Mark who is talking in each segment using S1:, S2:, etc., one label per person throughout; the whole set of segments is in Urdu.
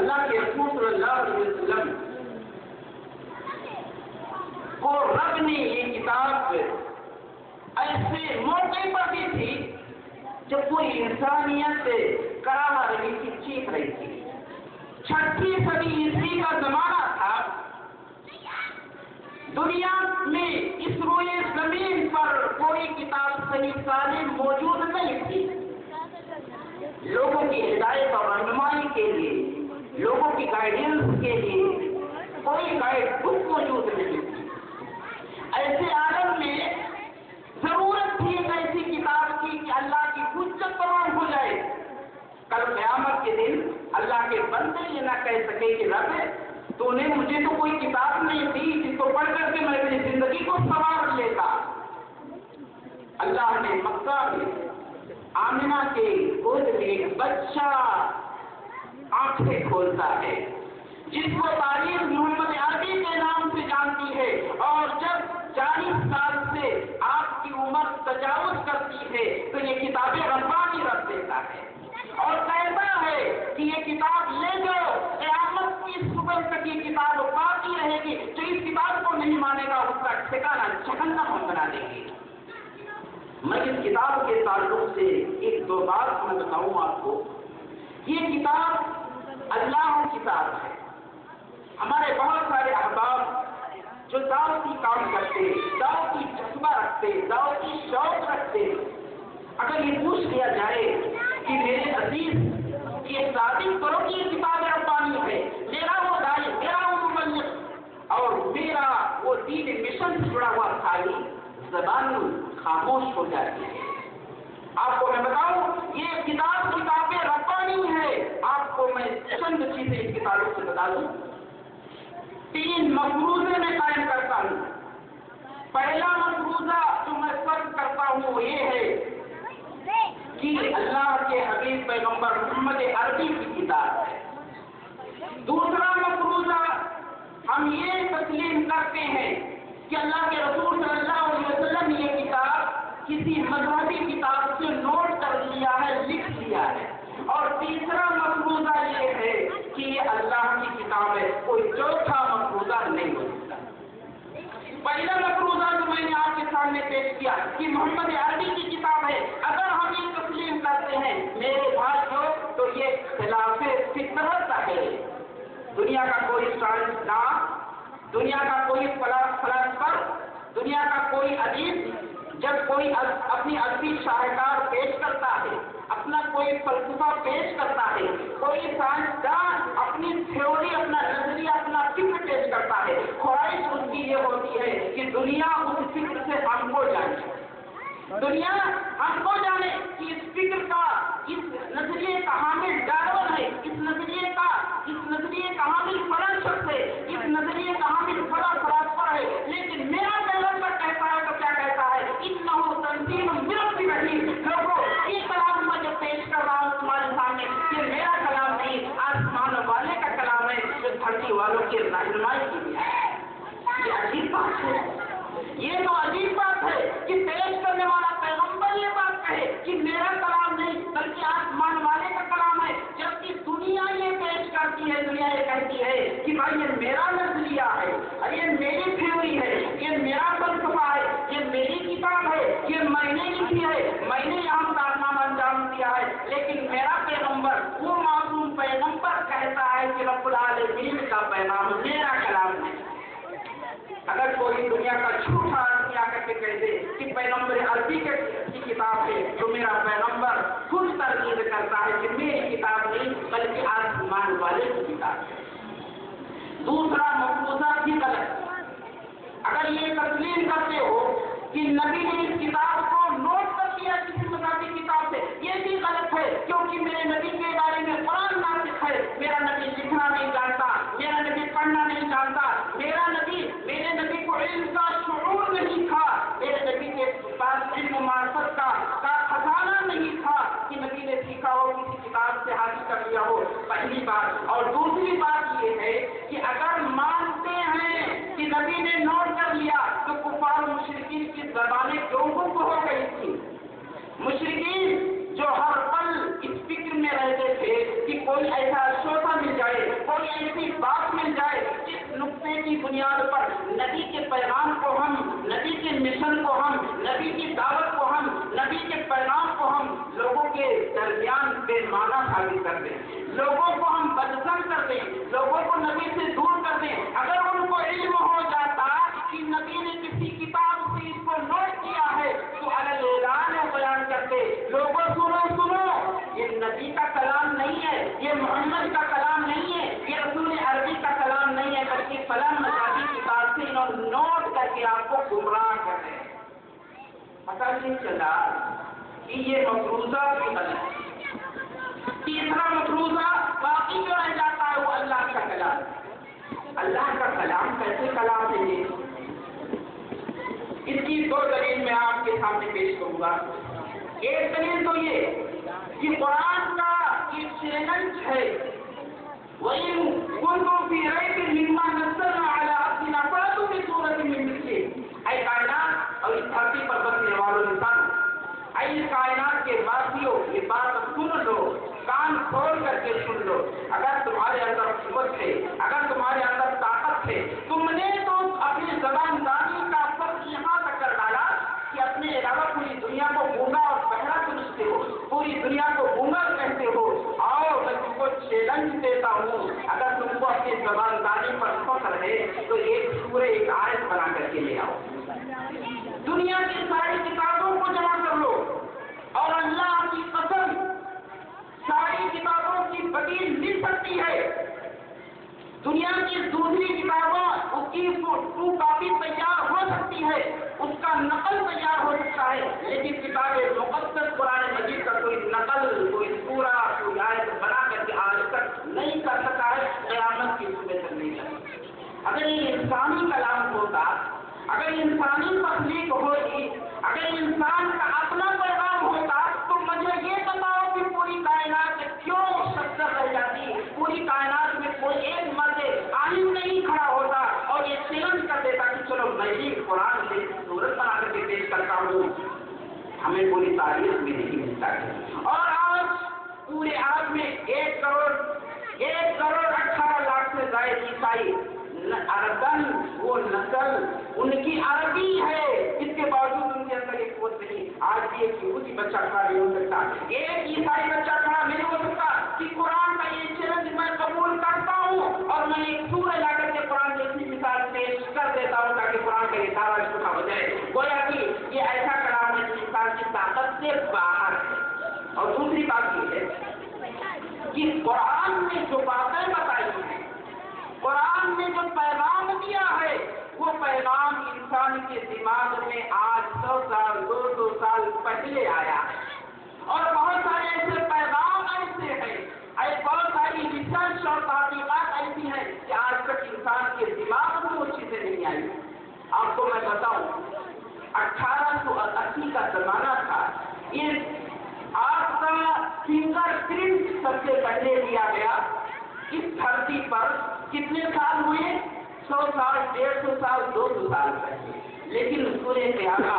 S1: اللہ کے رسول صلی اللہ علیہ وسلم کو رب نے یہ کتاب ایسے موقع پر دی تھی جب پوری انسانیت کراہ رہی تھی، چیخ رہی تھی. 6 صدی عیسوی کا زمانہ تھا. دنیا میں اس روئے زمین پر کوئی کتاب صحیح سالم موجود نہیں تھی. لوگوں کی ہدایت اور رہنمائی کے لیے، لوگوں کی گائیڈنس کے لیے کوئی گائیڈ بک موجود نہیں تھی. ایسے عالم میں ضرورت تھی ایک ایسی کتاب کی کہ اللہ کی حجت تمام ہو جائے. کل قیامت کے دن اللہ کے بندے یہ نہ کہہ سکے کہ رب تو نے مجھے تو کوئی کتاب نہیں دی جس کو پڑھ کر کے میں اپنی زندگی کو سنوار لیتا. اللہ نے مکہ میں آمنہ کے گود میں ایک بچہ آنکھیں کھولتا ہے جس کو تاریخ محمد عربی کے نام سے جانتی ہے، اور جب 40 سال سے آپ کی عمر تجاوز کرتی ہے تو یہ کتاب ربانی رکھ دیتا ہے اور کہتا ہے کہ یہ کتاب لے جاؤ، قیامت کی صبح تک یہ کتاب باقی رہے گی. جو اس کتاب کو نہیں مانے گا اس کا ٹھکانہ جہنم ہم بنا دیں گے. میں اس کتاب کے تعلق سے ایک دو بات میں بتاؤں آپ کو. یہ کتاب اللہ کی کتاب ہے. ہمارے بہت سارے احباب جو دعوتی کام کرتے، دعوتی جذبہ رکھتے، دعوتی شوق رکھتے، اگر یہ پوچھ لیا جائے کہ میرے عزیز یہ ثابت کرو کہ یہ کتاب ربانی ہے، میرا وہ داعی، میرا وہ مبلغ اور میرا وہ دین مشن سے جڑا ہوا ساری زبان خاموش ہو جاتی ہے. آپ کو میں بتاؤں یہ کتاب ربانی ہے. آپ کو میں چند چیزیں اس کے تعلق سے بتا دوں. 3 مفروضے میں قائم کرتا ہوں. پہلا مفروضہ جو میں فرض کرتا ہوں وہ یہ ہے کہ اللہ کے حبیب پیغمبر محمد عربی کی کتاب ہے. دوسرا مفروضہ ہم یہ تسلیم کرتے ہیں کہ اللہ کے رسول صلی اللہ علیہ وسلم نے یہ کتاب کسی مذہبی کتاب سے نوٹ کر لیا ہے، لکھ لیا ہے. اور تیسرا مفروضہ یہ ہے کہ یہ اللہ کی کتاب ہے. کوئی چوتھا مفروضہ نہیں ہو سکتا. پہلا مفروضہ جو میں نے آپ کے سامنے پیش کیا کہ محمد عربی کی کتاب ہے، اگر ہم یہ تسلیم کرتے ہیں میرے بھائیوں تو یہ خلاف فطرت ہے. دنیا کا کوئی سائنسداں، دنیا کا کوئی فلسفہ، دنیا کا کوئی ادیب جب کوئی اپنی ادبی شاہکار پیش کرتا ہے، اپنا کوئی فلسفہ پیش کرتا ہے، کوئی سائنسدان اپنی تھیوری، اپنا نظریہ، اپنا فکر پیش کرتا ہے، خواہش اس کی یہ ہوتی ہے کہ دنیا اس فکر سے ہم کو جانے، دنیا ہم کو جانے کہ اس فکر کا، اس نظریے کا حامل ڈارون ہے، اس نظریے کا حامل فلاں شخص ہے، اس نظریے کا حامل فلاں فلسفہ ہے. لیکن میرا پیغمبر کہتا ہے تو کیا کہتا ہے؟ انہ تنزیل من رب الرحیم. لوگوں یہ کلام میں جو پیش کر رہا ہوں تمہارے سامنے یہ میرا کلام نہیں، آسمان والے کا کلام ہے جو دھرتی والوں کی رہنمائی کی بھی ہے. یہ عجیب بات ہے. یہ تو عجیب بات ہے کہ پیش کرنے والا پیغمبر یہ بات کہے کہ میرا کلام نہیں بلکہ آسمان والے کا کلام ہے، جبکہ دنیا یہ پیش کرتی ہے، دنیا یہ کہتی ہے کہ بھائی یہ میرا نظریہ ہے، یہ میری تھیوری ہے، یہ میرا فلسفہ ہے، یہ میری کتاب ہے، یہ میں نے لکھی ہے، میں نے یہاں کارنامہ انجام دیا ہے. لیکن میرا پیغمبر، وہ معصوم پیغمبر کہتا ہے کہ رب العالمین کا پیغام میرا کلام ہے. اگر کوئی دنیا کا جھوٹا آدمی آ کر کے کہہ دے کہ پیغمبر عربی کی کتاب ہے تو میرا پیغمبر خود تردید کرتا ہے کہ میری کتاب نہیں بلکہ آسمان والے کی کتاب ہے. دوسرا مفروضہ بھی غلط. اگر یہ تسلیم کرتے ہو کہ نبی نے اس کتاب کو نوٹ کر دیا کسی مذہبی کتاب سے، یہ بھی غلط ہے کیونکہ میرے نبی کے بارے میں قرآن ناطق ہے. میرا نبی لکھنا نہیں جانتا، میرا نبی پڑھنا نہیں جانتا، میرے نبی کو علم کا شعور نہیں تھا، میرے نبی کے پاس علم و معرفت کا خزانہ نہیں تھا کہ نبی نے سیکھا ہو، کسی کتاب سے حاصل کر لیا ہو. پہلی بات. اور دوسری بات یہ ہے کہ اگر مانتے ہیں کہ نبی نے نوٹ کر لیا تو کفار مشرکین کی زبانیں کیوں گم ہو گئی تھی؟ مشرکین جو ہر پل اس فکر میں رہتے تھے کہ کوئی ایسا شعبہ مل جائے کی بنیاد پر نبی کے پیغام کو ہم، نبی کے مشن کو ہم، نبی کی دعوت کو ہم، نبی کے پیغام کو ہم لوگوں کے درمیان بے معنی ثابت کر دیں، لوگوں کو ہم بدسن کر دیں، لوگوں کو نبی سے دور کر دیں. اگر ان کو علم ہو جاتا کہ نبی نے کسی کتاب سے اس کو نوٹ کیا ہے تو اعلان بیان کرتے، لوگوں سنو، یہ نبی کا کلام نہیں ہے، یہ محمد کا کلام نہیں ہے، یہ رسول عربی کا کلام نہیں ہے، بلکہ فلاں مذہبی کتاب سے انہوں نے نوٹ کر کے آپ کو گمراہ کر رہے ہیں. پتہ نہیں چلا کہ یہ مفروضہ بھی غلط ہے. تیسرا مفروضہ باقی جو رہ جاتا ہے وہ اللہ کا کلام. اللہ کا کلام کیسے کلام ہے یہ؟ اس کی دو دلیل میں آپ کے سامنے پیش کروں گا. ایک دلیل تو یہ کہ قرآن کا ایک چیلنج ہے، وَإِن كُنتُمْ فِي رَيْبٍ مِّمَّا نَزَّلْنَا عَلَىٰ عَبْدِنَا فَأْتُوا بِسُورَةٍ مِّن مِّثْلِهِ. اے کائنات اور اس دھرتی پر بسنے والوں انسان، اے کائنات کے واسیوں، یہ بات سن لو، کان کھول کر کے سن لو. اگر تمہارے اندر قوت ہے، اگر تمہارے اندر طاقت ہے، تم نے تو اپنی زبان دانی کا فرق یہاں تک کر ڈالا کہ اپنے علاوہ پوری دنیا کو گونگا اور بہرا سمجھتے ہو، پوری دنیا کو گونگا کہتے ہو. آؤ میں تم کو چیلنج دیتا ہوں، اگر تم کو اپنی زبان دانی پر فخر ہے تو ایک سورہ، ایک آیت بنا کر کے لے آؤ. دنیا کی ساری کتابوں کو جمع کر لو اور اللہ کی قسم ساری کتابوں کی بدیل مل سکتی ہے. دنیا کی دوسری کتابوں اس کی ٹو کاپی تیار ہو سکتی ہے، اس کا نقل تیار ہو سکتا ہے، لیکن کتاب مقدس قرآن مجید کا کوئی نقل، کوئی سورہ، کوئی آیت بنا کر کے آج تک نہیں کر سکا ہے، قیامت کی صبح تک نہیں کر سکتا. اگر یہ انسانی کلام ہوتا، اگر انسانی تخلیق ہوئی، اگر انسان کا اپنا پیغام ہوتا تو مجھے یہ بتاؤ کہ پوری کائنات کیوں شکر رہ جاتی، پوری کائنات میں کوئی ایک مرد عالم نہیں کھڑا ہوتا اور یہ چیلنج کر دیتا کہ چلو میں بھی قرآن سے صورت بنا کر کے پیش کرتا ہوں. ہمیں پوری تاریخ میں نہیں ملتا ہے. اور آج پورے عرب میں 1 کروڑ 18 لاکھ سے زائد عیسائی عربن، وہ نسل ان کی عربی ہے، اس کے باوجود ان کے اندر ایک قوت نہیں. آج بھی ایک یہودی بچہ کھڑا نہیں ہو سکتا، ایک عیسائی بچہ کھڑا نہیں ہو سکتا کہ قرآن کا یہ چیلنج میں قبول کرتا ہوں اور میں ایک سورہ لا کر کے قرآن جیسی مثال پیش کر دیتا ہوں تاکہ قرآن کا یہ دعویٰ جھوٹا ہو جائے. گویا کہ یہ ایسا کلام ہے جو انسان کی طاقت سے باہر ہے. اور دوسری بات یہ ہے کہ قرآن نے جو باتیں بتائی ہیں، قرآن نے جو پیغام دیا ہے، وہ پیغام انسان کے دماغ میں آج 100 سال 200 سال پہلے آیا ہے. اور بہت سارے ایسے پیغام ایسے ہیں، بہت ساری ریسرچ اور تحقیقات ایسی ہیں کہ آج تک انسان کے دماغ میں وہ چیزیں نہیں آئی. آپ کو میں بتاؤں، 1880 کا زمانہ تھا. یہ آپ کا فنگر پرنٹ سب سے پہلے لیا گیا اس دھرتی پر. کتنے سال ہوئے؟ 100 سال 150 سال 200 سال پہلے. لیکن سورہ پیارا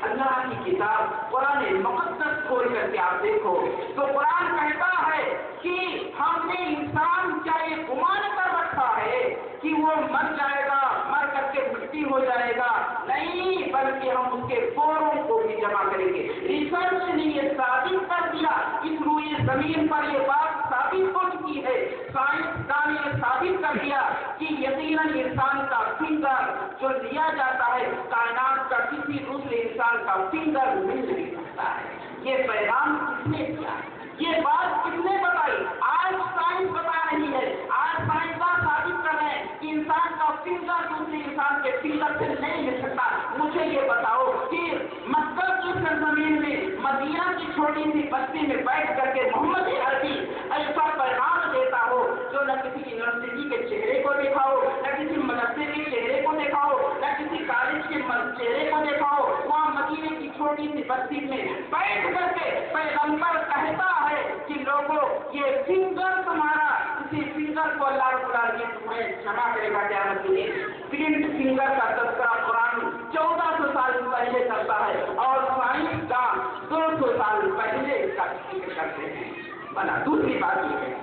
S1: اللہ کی کتاب قرآن مقدس کھول کر کے آپ دیکھو تو قرآن کہتا ہے کہ ہم نے انسان کیا یہ گمان کر رکھا ہے کہ وہ مر جائے گا، مر کر کے مٹی ہو جائے گا؟ نہیں، بلکہ ہم اس کے پوروں کو بھی جمع کریں گے. ریسرچ نے یہ ثابت کر دیا، اس روئے زمین پر یہ بات ثابت ہو چکی ہے. سائنسدان نے ثابت کر دیا کہ یقیناً انسان کا فنگر جو لیا جاتا ہے کائنات کا کسی دوسرے انسان کا فنگر مل نہیں سکتا ہے. یہ پیغام کس نے دیا؟ یہ بات کس نے بتائی؟ آج سائنس بتا رہی ہے، آج سائنسدان ثابت کر رہے ہیں کہ انسان کا فنگر دوسرے انسان کے فنگر سے نہیں مل سکتا. مجھے یہ بتاؤ کہ مکہ کی سرزمین میں مدینہ کی چھوٹی سی بستی میں بیٹھ کر کے محمد عربی ایسا پیغام دیتا ہو جو نہ کسی یونیورسٹی کے چہرے کو دیکھا ہو، نہ کسی مدرسے کے چہرے کو دیکھا ہو، نہ کسی کالج کے چہرے کو دیکھا ہو، وہاں مدینے کی چھوٹی سی بستی میں بیٹھ کر کے پیغمبر کہتا ہے کہ لوگوں یہ فنگر تمہارا، اسی فنگر کو اللہ رب العالمین تمہیں جمع کرے گا قیامت کے دن. پرنٹ فنگر کا تذکرہ قرآن 1400 سال پہلے کرتا ہے اور سائنسدان 200 سال پہلے اس کا ذکر کرتے ہیں. بنا دوسری بات یہ ہے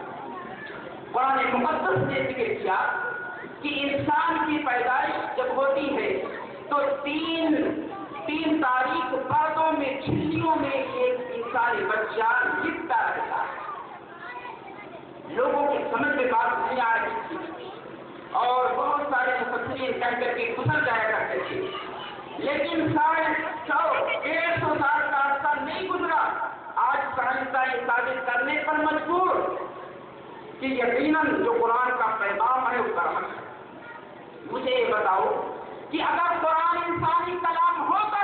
S1: قرآن مقدس نے ذکر کیا کہ انسان کی پیدائش جب ہوتی ہے تو تین تاریخ باتوں میں جھلیوں میں ایک انسانی بچہ لپٹا رہتا ہے. لوگوں کی سمجھ میں بات نہیں آ رہی تھی اور بہت سارے مفسرین کہہ کر کے گزر جایا کرتے تھے، لیکن 150 سال کا عرصہ نہیں گزرا، آج سائنسداں یہ ثابت کرنے پر مجبور کہ یقیناً جو قرآن کا پیغام ہے اس کا حق ہے. مجھے یہ بتاؤ کہ اگر قرآن انسانی کلام ہوتا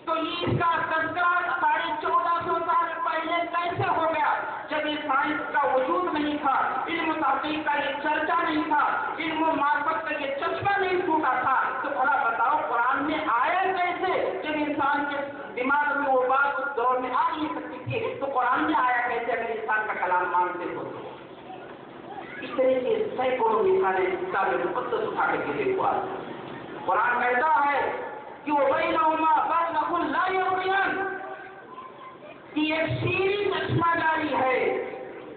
S1: تو اس کا تذکرہ 1450 سال پہلے کیسے ہو گیا، جب یہ سائنس کا وجود نہیں تھا، علم و تحقیق کا یہ چرچا نہیں تھا، علم و معرفت کا یہ چشمہ نہیں ٹوٹا تھا. تو بھلا بتاؤ قرآن میں آیا کیسے، جب انسان کے دماغ میں وہ بات اس دور میں آ نہیں سکتی تھی، تو قرآن میں آیا کیسے اگر انسان کا کلام مانتے ہو. اس طرح کے سینکڑوں مثالیں کتاب مقدس اٹھا کر کے دیکھو. قرآن کہتا ہے کہ وہ بینہما برزخ لا یبغیان، کہ ایک شیریں چشمہ جاری ہے،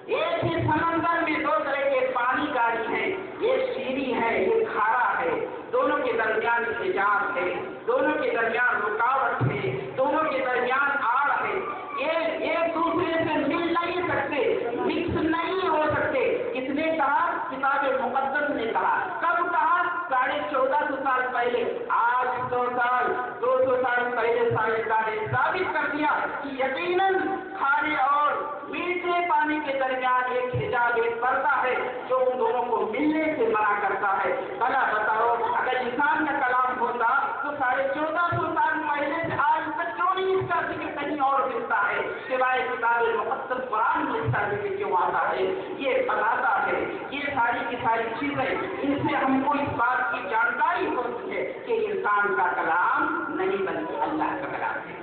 S1: ایک ہی سمندر میں دو طرح کے پانی جاری ہیں، ایک شیریں ہے ایک کھارا ہے، دونوں کے درمیان حجاب ہے، دونوں کے درمیان رکاوٹ ہے، دونوں کے درمیان آڑ ہے، یہ ایک دوسرے سے مل نہیں سکتے، مکس نہیں ہو سکتے. کس نے کہا؟ کتاب مقدس نے کہا. کب کہا؟ 1450 سال پہلے. آج 200 سال پہلے سائنسداں نے ثابت کر دیا کہ یقیناً کھارے اور میٹھے پانی کے درمیان ایک حجاب ایک پردہ ہے جو ان دونوں کو ملنے سے منع کرتا ہے. بھلا بتاؤ اگر انسان کا کلام ہوتا تو 1450 سال پہلے سے آج تک کیوں نہیں اس کا ذکر کہیں اور ملتا ہے سوائے کتاب مقدس قرآن میں اس کا ذکر کیوں آتا ہے؟ یہ بتاتا ہے یہ ساری کی ساری چیزیں، ان سے ہم کو اس بات کی جانکاری ہوتی ہے کہ انسان کا کلام نہیں بلکہ اللہ کا کلام ہے.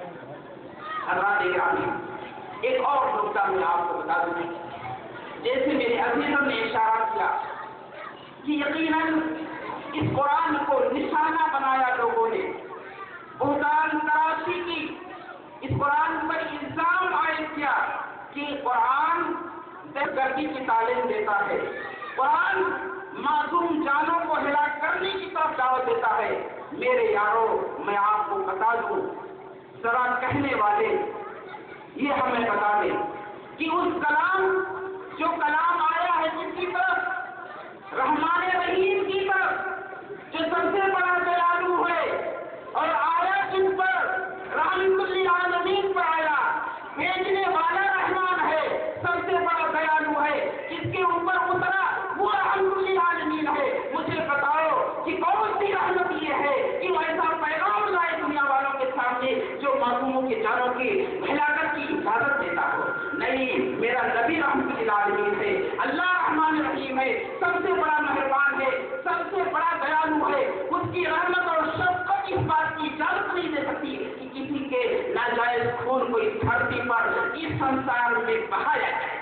S1: حضرات گرامی، ایک اور نقطہ میں آپ کو بتا دوں، جیسے میرے عزیزوں نے اشارہ کیا کہ یقیناً اس قرآن کو نشانہ بنایا لوگوں نے، بہتان تراشی کی، اس قرآن پر الزام عائد کیا کہ قرآن دہشت گردی کی تعلیم دیتا ہے، قرآن معصوم جانوں کو ہلاک کرنے کی طرف دعوت دیتا ہے. میرے یارو، میں آپ کو بتا دوں، ذرا کہنے والے یہ ہمیں بتا دیں کہ اس کلام جو کلام آیا ہے جس کی طرف رحمان رحیم کی طرف جو سب سے بڑا دیالو ہے اور آیا جس پر رحمت للعالمین پر آیا، بھیجنے والا رحمان ہے، سب سے بڑا دیالو ہے، جس کے اوپر اترا وہ رحمت للعالمین ہے. مجھے بتاؤ کہ کون سی رحمت یہ ہے کہ وہ ایسا پیغام لائے دنیا والوں کے سامنے جو معصوموں کی جانوں کی ہلاکت کی اجازت دیتا ہو؟ نہیں، میرا نبی رحمت للعالمین ہے، اللہ رحمان رحیم ہے، سب سے بڑا مہربان ہے، سب سے بڑا دیالو ہے. اس کی رحمت اور شفقت اس بات کی اجازت نہیں دے سکتی کہ کسی کے ناجائز خون کو اس دھرتی پر اس سنسار میں بہایا جائے.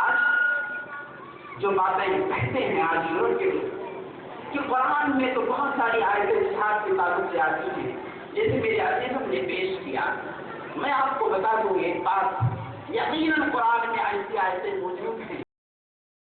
S1: آج جو باتیں کہتے ہیں آج لوگ کے کہ قرآن میں تو بہت ساری آیتیں جہاد کے تعلق سے آتی ہیں، جیسے میرے عزیزوں نے پیش کیا. میں آپ کو بتا دوں ایک بات، یقیناً قرآن میں ایسی آیتیں موجود ہیں